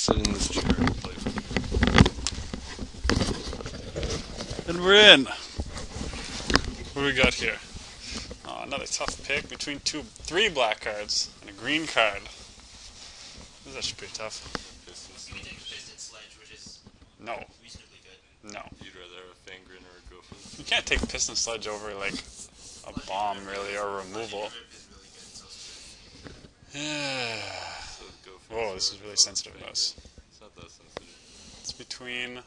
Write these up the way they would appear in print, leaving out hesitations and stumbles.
sit in this chair and play for you. And we're in. What do we got here? Oh, another tough pick between three black cards and a green card. This is actually pretty tough. Can we take Piston Sledge, which is No. reasonably good? No. You'd rather have a Fangren or a Gofu? You can't take Piston Sledge over, like, a bomb, really, or removal. Whoa, this is really sensitive, Mouse. It's not that sensitive. It's between...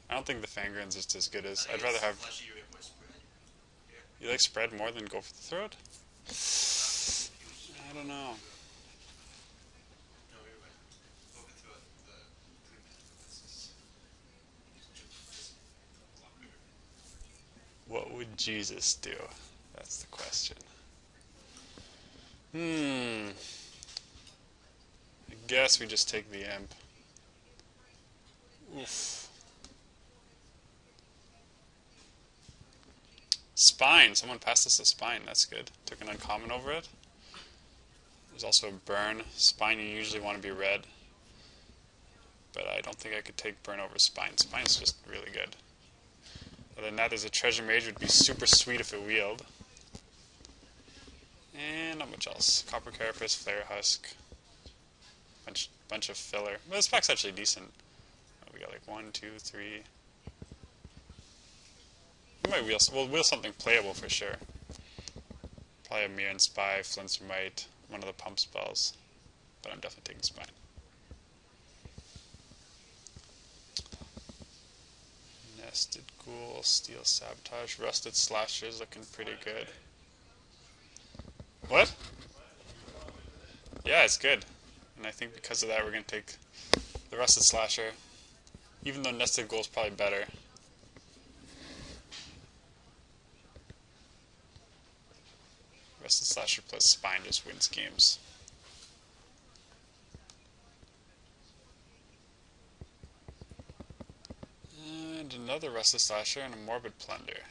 I don't think the Fangren's just as good as... I'd rather have... You like spread more than go for the throat? I don't know. What would Jesus do? That's the question. I guess we just take the imp. Oof. Spine. Someone passed us a spine. That's good. Took an uncommon over it. There's also a burn. Spine, you usually want to be red. But I don't think I could take burn over spine. Spine's just really good. Other than that, there's a treasure mage. Would be super sweet if it wheeled. And not much else. Copper Carapace, Flare Husk. Bunch of filler. Well, this pack's actually decent. We got like 1, 2, 3. We might we'll wheel something playable for sure. Probably a Mirror and Spy, Flinstermite, one of the pump spells. But I'm definitely taking Spine. Nested Ghoul, Steel Sabotage, Rusted Slasher is looking pretty good. What? Yeah, it's good. And I think because of that we're going to take the Rusted Slasher. Even though Nested Ghoul is probably better. Rusted Slasher plus Spine just wins games. And another Rusted Slasher and a Morbid Plunder.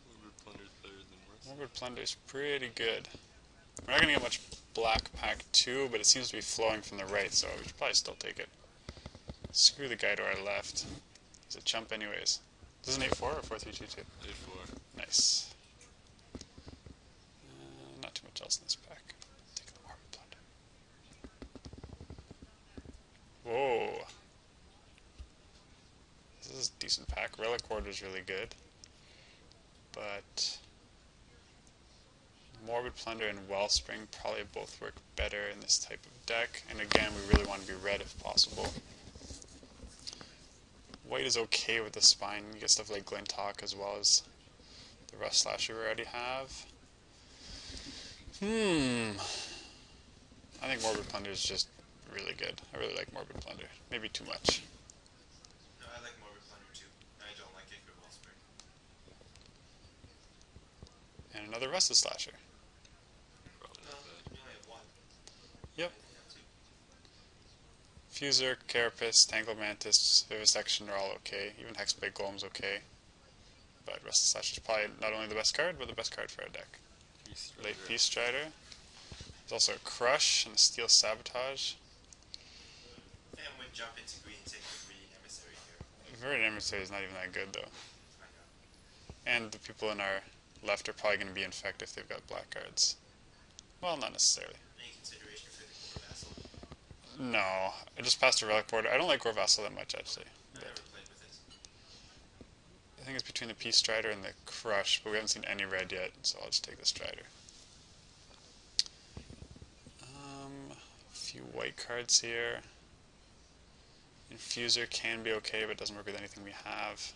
Morbid Plunder's better than Rusted. Morbid Plunder's pretty good. We're not going to get much black pack 2, but it seems to be flowing from the right, so we should probably still take it. Screw the guy to our left. He's a chump anyways. Is this an 8-4 or 4-3-2-2? 8-4. Nice. Not too much else in this pack. Take the Morbid Plunder. Whoa. This is a decent pack. Relic Ward is really good. But Morbid Plunder and Wellspring probably both work better in this type of deck. And again, we really want to be red if possible. White is okay with the Spine. You get stuff like Glinthawk as well as the Rust Slasher we already have. I think Morbid Plunder is just really good. I really like Morbid Plunder. Maybe too much. No, I like Morbid Plunder too. I don't like it for Wellspring. And another Rusted Slasher. No, we only have one. Yep. Fuser, Carapace, Tangle Mantis, Vivisection are all okay. Even Hexblade Golem's okay. But Rusted Slasher is probably not only the best card, but the best card for our deck. Late Peace Strider. There's also a Crush and a Steel Sabotage. And we jump into green, take the green emissary here. Verdant Emissary is not even that good though. I know. And the people in our left are probably going to be infect if they've got black cards. Well, not necessarily. Any consideration for the Core Vassal? No, I just passed a Relic Board. I don't like Gore Vassal that much actually. I never played with it. I think it's between the Peace Strider and the Crush, but we haven't seen any red yet, so I'll just take the Strider. A few white cards here. Infuser can be okay, but doesn't work with anything we have.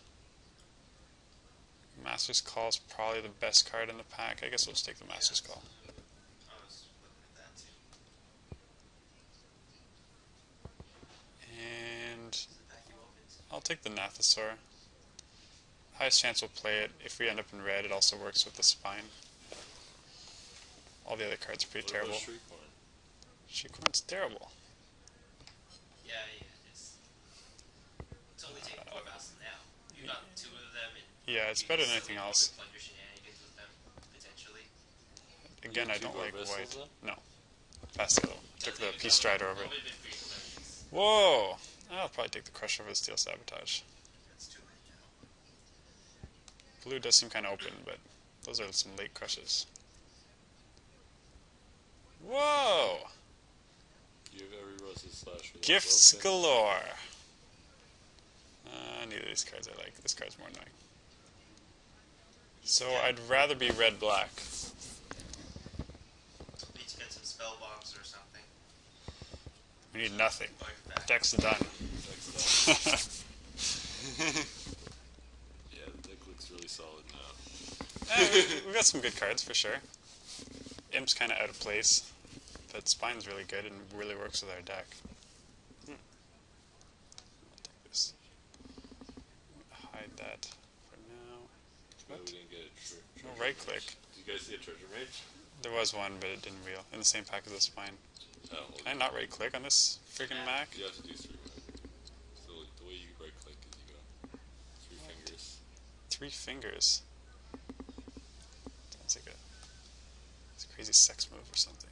Master's Call is probably the best card in the pack. I guess we'll just take the Master's Call. I was looking at that too. And I'll take the Nathosaur. Highest chance we'll play it. If we end up in red, it also works with the Spine. All the other cards are pretty terrible. Shriekhorn's terrible. Yeah, it's only taking Core Vassal now. You've got two of them. Yeah, it's better than anything else. Plunder shenanigans with them, potentially. Again, I don't like white. No. Pass the other one. Took the Peace Strider over it. Whoa! I'll probably take the Crush over the Steel Sabotage. That's too many now. Blue does seem kind of open, but those are some late crushes. Whoa! You have every rusted slash for that. Gifts Okay. galore. Neither of these cards I like. This card's more annoying. So I'd rather be red-black. Need to get some spell bombs or something. We need nothing. Like that. Deck's done. Next up. Yeah, the deck looks really solid now. We've got some good cards for sure. Imp's kind of out of place, but Spine's really good and really works with our deck. I'll take this. Hide that for now. Glad we didn't get a No treasure right mage. click. Did you guys see a treasure mage? There was one, but it didn't reel. In the same pack as the Spine. Oh, Can I not right click on this freaking Mac? you have to do 3 So the way you right click is you go 3 fingers. 3 fingers. Sounds like it's a crazy sex move or something.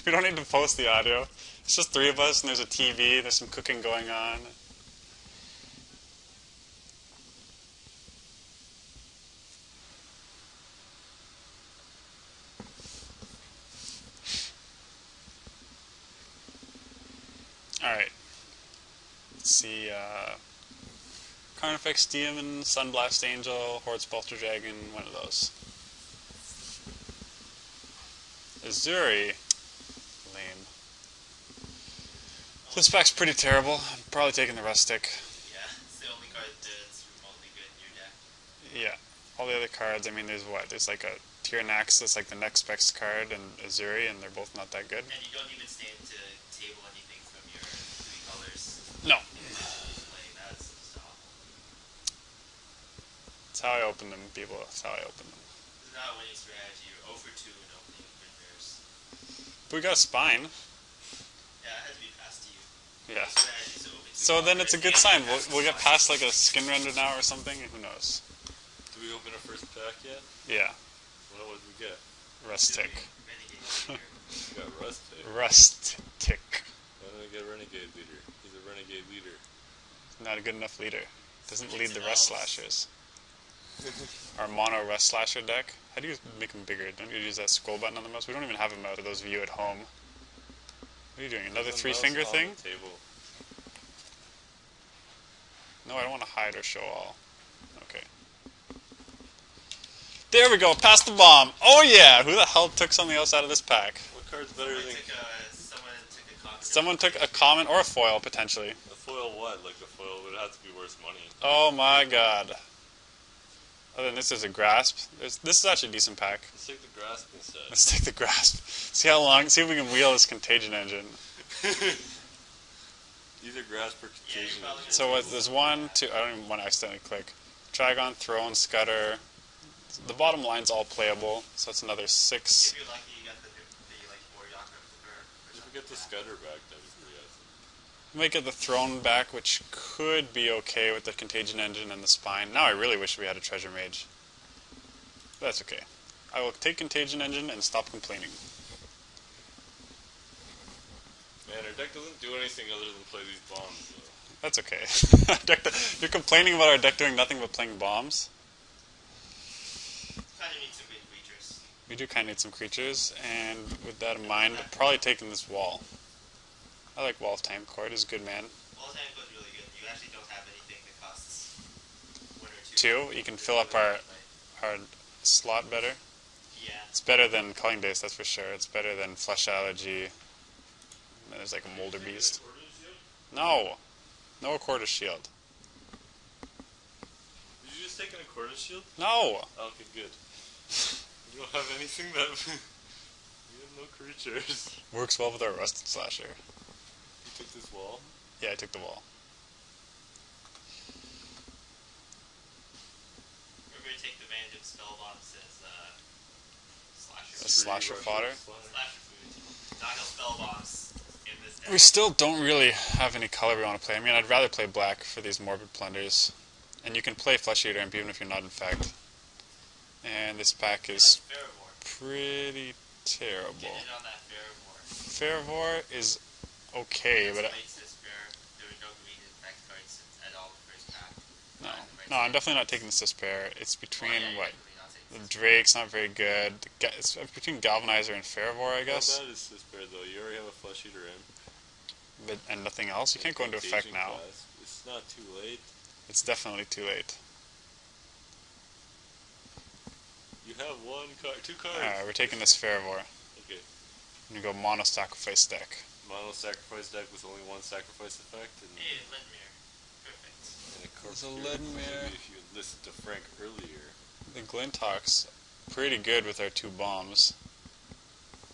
We don't need to post the audio. It's just 3 of us, and there's a TV. There's some cooking going on. All right. Let's see. Carnifex Demon, Sunblast Angel, Horde Spelter Dragon. One of those. Azuri. Lame. This pack's pretty terrible. I'm probably taking the Rustic. Yeah, it's the only card that's remotely good in your deck. Yeah. All the other cards, I mean, there's what? There's like a Tyrannax that's like the next specs card, and Azuri, and they're both not that good. And you don't even stand to table anything from your 3 colors. No. Play. That's just awful. That's how I open them, people. That's how I open them. This is not a winning strategy. You're 0 for 2 in opening printers. But we got a Spine. Yeah, it had to be passed to you. Yeah. Strategies to open 2 So then it's a good sign. colors and We'll get pass past like a skin render now or something. Who knows? Did we open a first pack yet? Yeah. What did we get? Rustic. Renegade Leader. We got Rustic. Rustic. Why don't we get Renegade Leader? He's a Renegade Leader. Not a good enough leader. Doesn't Switching lead the to Rust elves. Slashers. Our mono Rust Slasher deck. How do you make them bigger? Don't you use that scroll button on the mouse? We don't even have them out of those of you at home. What are you doing? Another There's a 3 mouse finger on thing? the table. No, I don't want to hide or show all. Okay. There we go, past the bomb. Oh yeah! Who the hell took something else out of this pack? What card's better than Someone took a common. Someone took a common or a foil, potentially. a foil? What? Like a foil would have to be worth money. Oh my god. Other than this is a grasp. This is actually a decent pack. Let's take the grasp instead. Let's take the grasp. See how long, see if we can wheel this contagion engine. Either grasp or contagion. probably So what, there's 1, 2, I don't even want to accidentally click. Trigon, Throne, Scudder. The bottom line's all playable, so it's another 6. If you're lucky, you got the like Warlock or If we get the Scudder back, that'd be pretty awesome. Might get the Throne back, which could be okay with the Contagion Engine and the Spine. Now I really wish we had a Treasure Mage. But that's okay. I will take Contagion Engine and stop complaining. Man, our deck doesn't do anything other than play these bombs, though. That's okay. You're complaining about our deck doing nothing but playing bombs? Kind of need some big creatures. We do kind of need some creatures, and with that in mind, probably taking this Wall. I like Wall of Time Court, is a good man. All the time goes really good. You actually don't have anything that costs 1 or 2. 2, you can fill up our slot better. Yeah. It's better than Culling Days, that's for sure. It's better than Flesh Allergy. And then there's like a Molder Beast. No! No Quarter Shield. Did you just take an Accordion Shield? No! Okay, good. You don't have anything that... You have no creatures. Works well with our Rusted Slasher. You took this wall? Yeah, I took the Wall. We're going to take the advantage of spell bombs as slasher As slasher fodder. Slasher food. Not no spell bombs in this deck. We still don't really have any color we want to play. I mean, I'd rather play black for these Morbid Plunders. And you can play Flesh Eater Imp even if you're not infect. And this pack is pretty terrible. Get in on that Fervor. Fervor is okay, That's but Lights Despair. There were no green effect cards at all the first pack. no, I'm definitely not taking this Despair. It's between you're what? definitely not taking The this. Drake's not very good. It's between Galvanizer and Fervor, I guess. How bad is this pair though? You already have a Flesh Eater Imp. And nothing else. You can't go into effect Contagion now. class. It's not too late. It's definitely too late. You have two cards. Alright, we're taking this Fervor. Okay. And you go mono sacrifice deck. Mono sacrifice deck with only one sacrifice effect and, Hey, Ledmere. Perfect. and a corpse. There's a cure. Ledmere. Maybe if you had listened to Frank earlier. The Glintock's pretty good with our 2 bombs.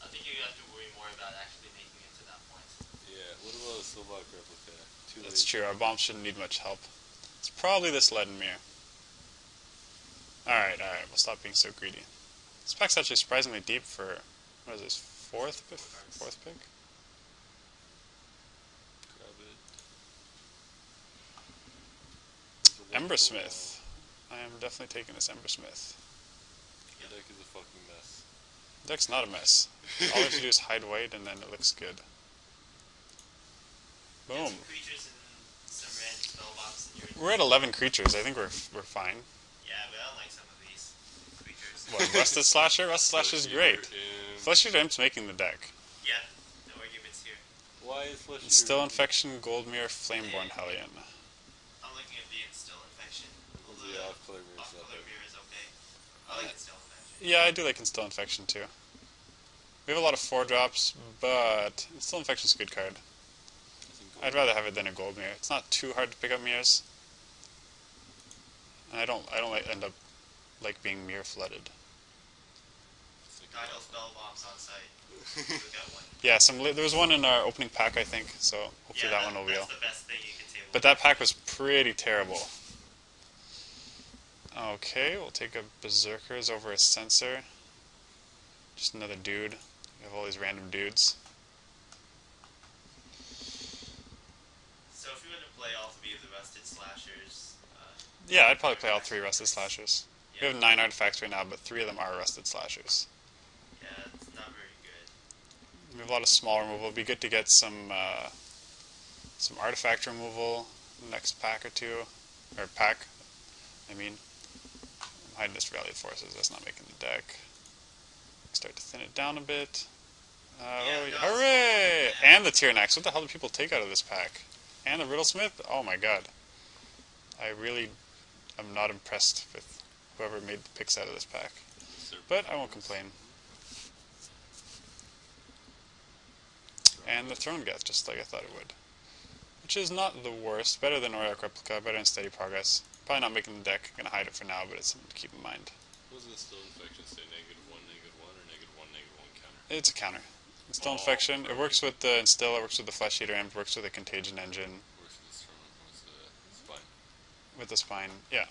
I think you have to worry more about actually making it to that point. Yeah. What about a Silvok replica? Too That's late. true, our bombs shouldn't need much help. It's probably this Ledmere. Alright, we'll stop being so greedy. This pack's actually surprisingly deep for, what is this, fourth pick? Grab it. There's a Embersmith. I am definitely taking this Embersmith. The deck is a fucking mess. The deck's not a mess. All we have to do is hide white and then it looks good. Get Boom. some creatures and some random spell box in your... We're at 11 creatures. I think we're fine. Yeah, but I don't like some of these creatures. What, Rusted Slasher? Rusted Slasher's great. Imp. Flesh Eater Imp's making the deck. Yeah, no arguments here. Why is Flesh Eater Still Imp? Infection, Goldmere, Flameborn Hellion. I'm looking at the Instill Infection. The off-color mirror is not Off-color bad. mirror is okay. I like Instill Infection. Yeah, I do like Instill Infection too. We have a lot of 4-drops, but Instill Infection's a good card. I'd rather have it than a gold mirror. It's not too hard to pick up mirrors. And I don't end up like being mirror flooded. Tidal spell bombs on site. We got one. Yeah, there was one in our opening pack, I think, so hopefully that one will be That's all. the best thing you can table. But that pack was pretty terrible. Okay, we'll take a Berserkers over a Sensor. Just another dude. We have all these random dudes. So if you were to play all 3 of the Rusted Slashers... Yeah, I'd probably play all 3 Rusted Slashers. Yeah, We have 9 artifacts right now, but 3 of them are Rusted Slashers. yeah, it's not very good. We have a lot of small removal. It'd be good to get some artifact removal next pack or two. Or pack, I mean. I'm hiding this Rally Forces, that's not making the deck. Start to thin it down a bit. Hooray! And the Tyrannax. What the hell do people take out of this pack? And the Riddlesmith? Oh my god. I really am not impressed with whoever made the picks out of this pack. But I won't complain. And the Throne Geth, just like I thought it would. Which is not the worst. Better than Auric Replica, better than Steady Progress. Probably not making the deck. Gonna hide it for now, but it's something to keep in mind. What does Instill Infection say? -1, -1, or -1 counter? It's a counter. Instill Infection. It works with the Instill, it works with the Flesh Eater Imp, works with the Contagion Engine. Works with this term, works with the spine. With the Spine, yeah.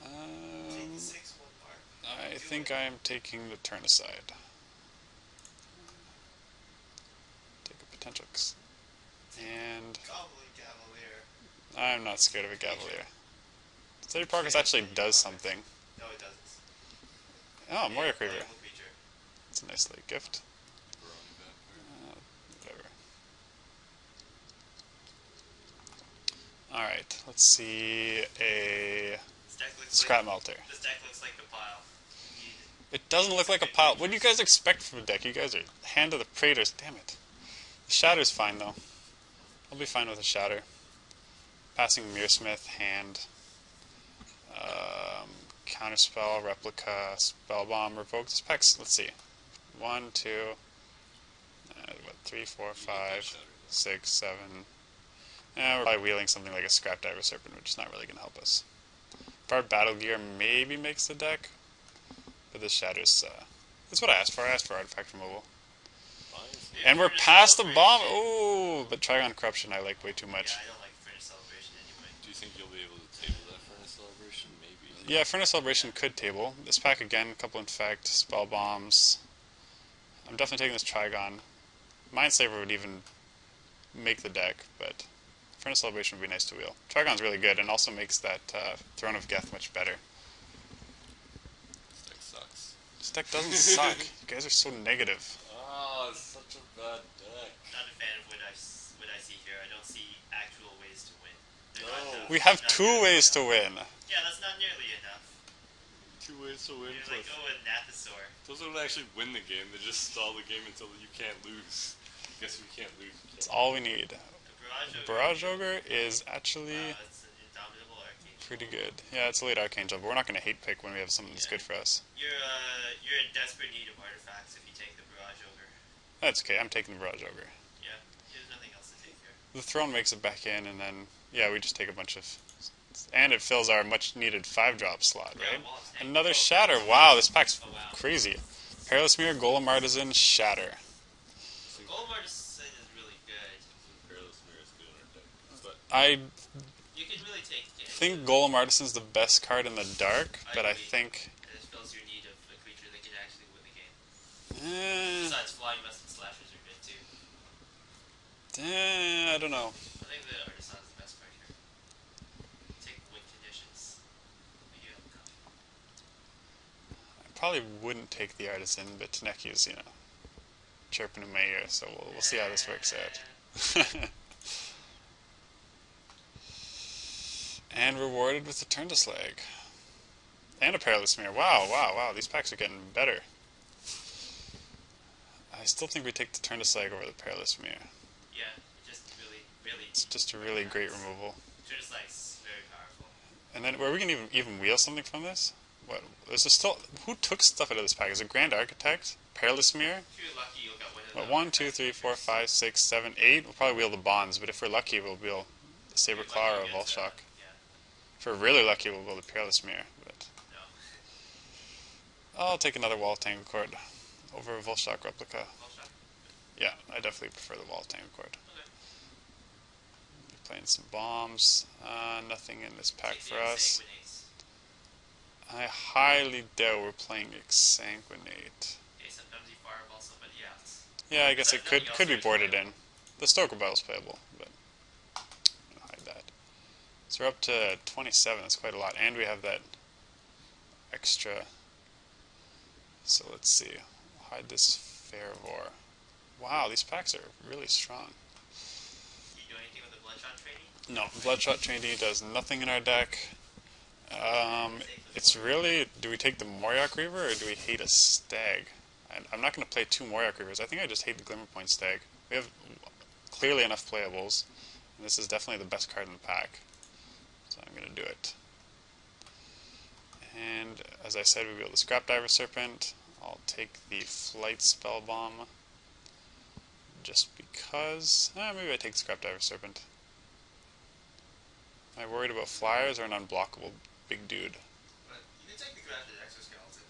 Take the 6-1 mark. I think I am taking the turn aside. Take a potential. And Goblin Cavalier. I'm not scared of a Cavalier. Steady Progress actually does something. No, it doesn't. Oh, Moria Craver. Playable creature. It's a nice little gift. Brony Vampire. Whatever. Alright, let's see a This deck looks Scrap Melter. This deck looks like the pile. You need It doesn't look like a pile. What do you guys expect from a deck? You guys are Hand of the Praetors. Damn it. The Shatter's fine, though. I'll be fine with a Shatter. Passing Mirrorsmith, hand. Counterspell, Replica, Spellbomb, Revoke. This pack's, let's see. 1, 2, 3, 4, 5, 6, 7. We're probably wheeling something like a Scrap Diver Serpent, which is not really going to help us. If our Battle Gear maybe makes the deck, but this Shatter's, that's what I asked for. I asked for Artifact Removal. And we're past the bomb. Ooh, but Trigon Corruption I like way too much. Yeah, I don't like Furnace Celebration anyway. Do you think you'll be able to table that Furnace Celebration? Maybe. Yeah, Furnace Celebration could table. This pack again, a couple Infect, Spell Bombs. I'm definitely taking this Trigon. Mindslaver would even make the deck, but Furnace Celebration would be nice to wheel. Trigon's really good and also makes that Throne of Geth much better. This deck sucks. This deck doesn't suck. You guys are so negative. Ah, it's such a bad deck. Not a fan of what I see here. I don't see actual ways to win. They're No. not, We have not 2 nearly ways to enough. win. Yeah, that's not nearly enough. 2 ways to win. You're like, oh, a Nathasaur. Those don't actually win the game. They just stall the game until you can't lose. I guess we can't lose. That's all we need. The Barrage Ogre is actually it's an indomitable arcane. pretty good. Yeah, it's a late Archangel, but we're not going to hate pick when we have something that's good for us. You're in desperate need of artifacts if you take the Barrage Ogre. That's okay, I'm taking the Barrage Ogre. Yeah, there's nothing else to take here. The Throne makes it back in, and then, yeah, we just take a bunch of... And it fills our much-needed 5-drop slot, right? Yeah, well, Another Shatter. Wow, this pack's Oh, wow. crazy. Perilous Mirror, Golem Artisan, Shatter. So Golem Artisan is really good. Perilous Mirror is good in our deck. But I You can really take it. think Golem Artisan's the best card in the dark, but I agree. think... It fills your need of a creature that can actually win the game. Eh, Besides, Flying Must and Slashers are good too. I don't know. I think the Artisan is the best card here. Take win conditions. You have enough. I probably wouldn't take the Artisan, but Taneki's, you know, chirping in my ear, so we'll see how this works out. And rewarded with a Turn to Slag. And a Perilous Mirror. Wow, wow, wow. These packs are getting better. I still think we take the Turn to Slag over the Perilous Mirror. Yeah, just really. It's just a really great removal. Just like very powerful. And then, were we gonna even wheel something from this? What? Is there still? Who took stuff out of this pack? Is it Grand Architect? Perilous Mirror? If you're lucky, you'll get one of What, them. 1, 2, 3, 4, 5, 6, 7, 8? We'll probably wheel the Bonds, but if we're lucky, we'll wheel the Saber Claw or a Volshock. Yeah. If we're really lucky, we'll wheel the Perilous Mirror. But No. I'll take another Wall of Tanglecord over a Volshock replica. Volshock? Yeah, I definitely prefer the Wall of Tanglecord. Okay. Playing some bombs. Nothing in this pack for us. I highly doubt we're playing Exsanguinate. Okay, sometimes you fireball somebody else. Yeah, I guess So it could nothing else be is boarded playable. in. The Stoker Battle's playable, but I'm gonna hide that. So we're up to 27. That's quite a lot, and we have that extra. So let's see. We'll hide this Fairvor. Wow, these packs are really strong. You do anything with the Bloodshot Trainee? No, Bloodshot Trainee does nothing in our deck. It's really, do we take the Moriok Reaver or do we hate a Stag? I'm not going to play 2 Moriok Reavers. I think I just hate the Glimmerpoint Stag. We have clearly enough playables, and this is definitely the best card in the pack. So I'm going to do it. And as I said, we wheel the Scrapdiver Serpent. I'll take the Flight Spell Bomb just because. Maybe I take the Scrapdiver Serpent. Am I worried about flyers or an unblockable big dude? But you can take the Grafted Exoskeleton.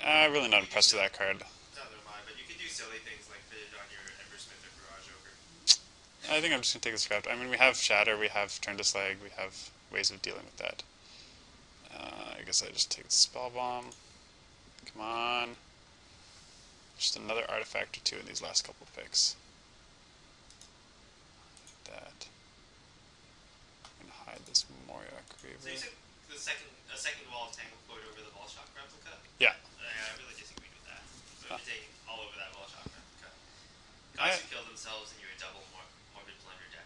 I'm really not impressed with that card. Neither am I, but you can do silly things like fit it on your Embersmith or Barrage Ogre. I think I'm just going to take the Scrap. I mean, we have Shatter, we have Turn to Slag, we have ways of dealing with that. I guess I just take the Spell Bomb. Come on. Just another artifact or 2 in these last couple picks. Like that. I'm going to hide this Moriok So you Reaver. took a second Wall of Tanglecord over the Volshock replica? Yeah. I really disagreed with that. So Huh. if you take all over that Volshock replica. I- Guys who kill themselves and you're a double Morbid Plunder deck.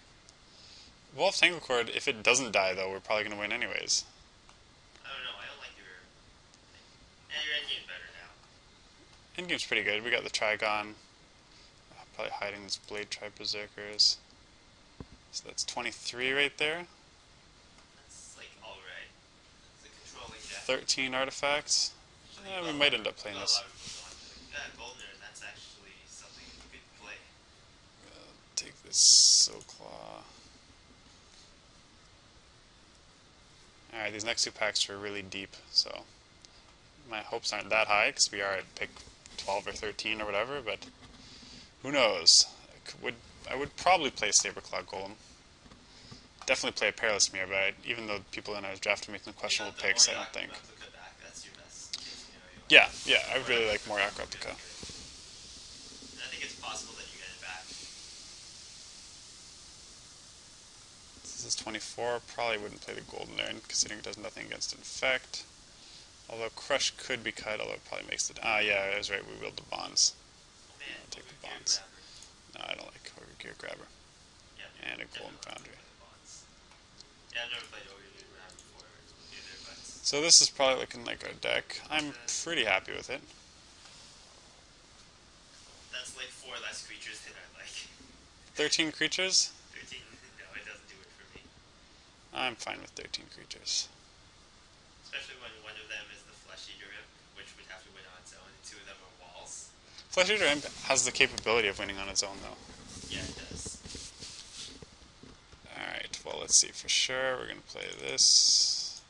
Wolf Tanglecord, if it doesn't die, though, we're probably going to win anyways. I don't know, I don't like your... your endgame's better now. Endgame's pretty good. We got the Trigon. Probably hiding this Blade Tribe Berserkers. So that's 23 right there. That's like alright. It's a controlling deck. 13 artifacts. We might end up playing A lot this. of people don't like that. Goldener, that's actually something you could play. Take this Silk Claw. Alright, these next 2 packs are really deep, so my hopes aren't that high because we are at pick 12 or 13 or whatever, but who knows? I would probably play Saberclaw Golem. Definitely play a Perilous Mirror, but even though people in our draft are making questionable picks, I don't think. That's your best case scenario. Yeah, I would really like Moriok Replica. And I think it's possible that you get it back. This is 24. Probably wouldn't play the golden there, considering it does nothing against infect. Although Crush could be cut, although it probably makes it. Ah, yeah, I was right. We wield the bonds. Man, I'll take the Gear bonds. Grabber. No, I don't like Ogre Gear Grabber. Yeah, And a Golden definitely Foundry. play the bonds. Yeah, I've never played Ogre Gear Grabber before either, but So this is probably looking like our deck. I'm pretty happy with it. that's like 4 less creatures than I like. 13 creatures? 13, no, it doesn't do it for me. I'm fine with 13 creatures. Especially when one of them is the Flesh Eater Imp, which would have to win on its own, and 2 of them are walls. Flesh Eater Imp has the capability of winning on its own, though. Yeah, it does. Alright, well, let's see. For sure, we're going to play this.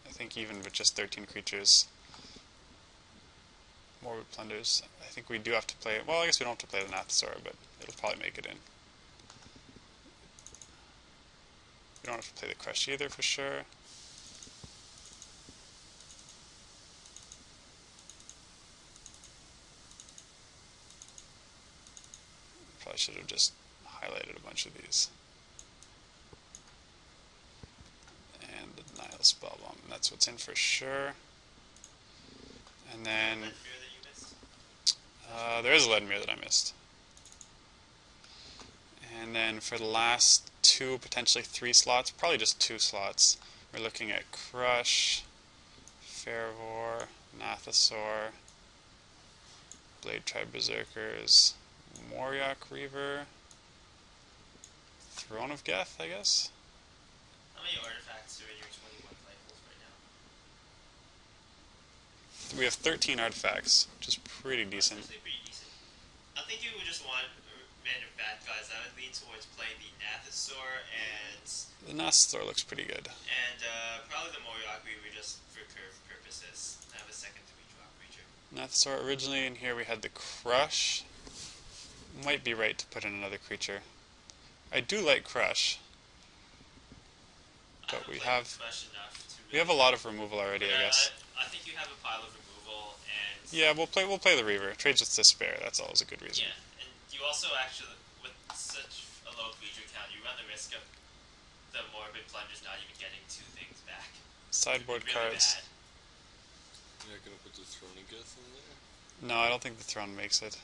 I think even with just 13 creatures. Morbid Plunders. I think we do have to play it. Well, I guess we don't have to play the Nathosaur, but it'll probably make it in. We don't have to play the Crush either, for sure. Probably should have just highlighted a bunch of these. And the Denial Spellbomb, and that's what's in for sure. And then That mirror that you missed? there is a Ledmere that I missed. And then for the last 2, potentially 3 slots, probably just 2 slots, we're looking at Crush, Fervor, Nathosaur, Blade Tribe Berserkers, Moriok Reaver, Throne of Geth, I guess? How many artifacts are in your 21 playable right now? We have 13 artifacts, which is pretty decent. That's actually pretty decent. I think you would just want random bad guys. I would lean towards playing the Nathosaur and The Nathosaur looks pretty good. probably the Moriok Reaver just for curve purposes. I have a second 3-drop creature. Nathosaur, originally in here we had the Crush. Might be right to put in another creature. I do like Crush. But we have a lot of removal already, I guess. I think you have a pile of removal, and Yeah, we'll play the Reaver. Trades with Despair. That's always a good reason. yeah, and you also actually, with such a low creature count, you run the risk of the Morbid Plungers not even getting 2 things back. Sideboard Really cards. bad. You're not gonna put the Throne of Geth in there? No, I don't think the Throne makes it.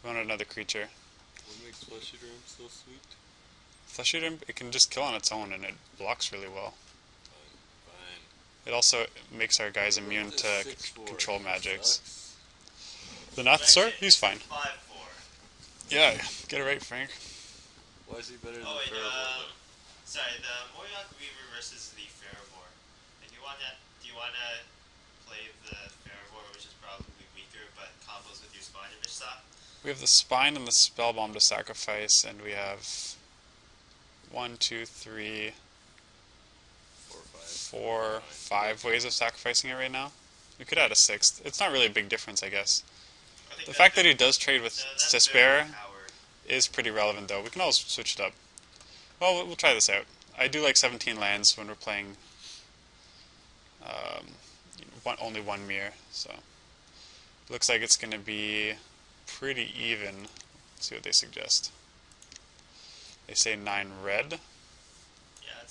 We want another creature. What makes Flesh Eater Imp so sweet? Flesh Eater, it can just kill on its own and it blocks really well. Fine. It also makes our guys immune This to 6/4 control magics. sucks. The Nathosaur, he's fine. 5/4. Yeah, get it right, Frank. Why is he better than Oh wait, Fervor, sorry, the Moriok Reaver versus the Fervor. And do you wanna play the Fervor, which is probably weaker, but combos with your Spine Image Sock? We have the Spine and the Spellbomb to sacrifice, and we have 1, 2, 3, 4, 5 ways of sacrificing it right now. We could add a 6th. It's not really a big difference, I guess. I think The fact that he does trade with that's Despair very power. is pretty relevant, though. We can always switch it up. Well, we'll try this out. I do like 17 lands when we're playing only 1 mirror, so looks like it's going to be pretty even. Let's see what they suggest. They say 9 red. Yeah, that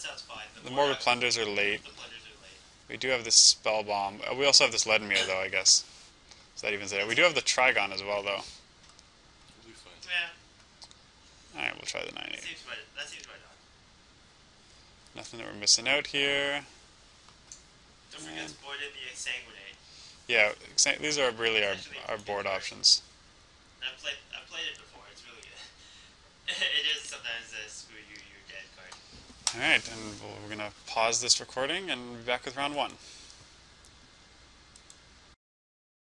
sounds fine. The Morbid Plunders are late. The Plunders are late. We do have this Spell Bomb. We also have this Ledmere, though, I guess. So that evens it out. We do have the Trigon as well, though. We'll be fine. Yeah, Alright, we'll try the 9-8. that seems right on. Nothing that we're missing out here. Don't forget to board in the Exsanguinate. Yeah, these are really our board options. I've played it before. It's really good. It is sometimes a screw you, you're dead card. Alright, and we're going to pause this recording and be back with round 1.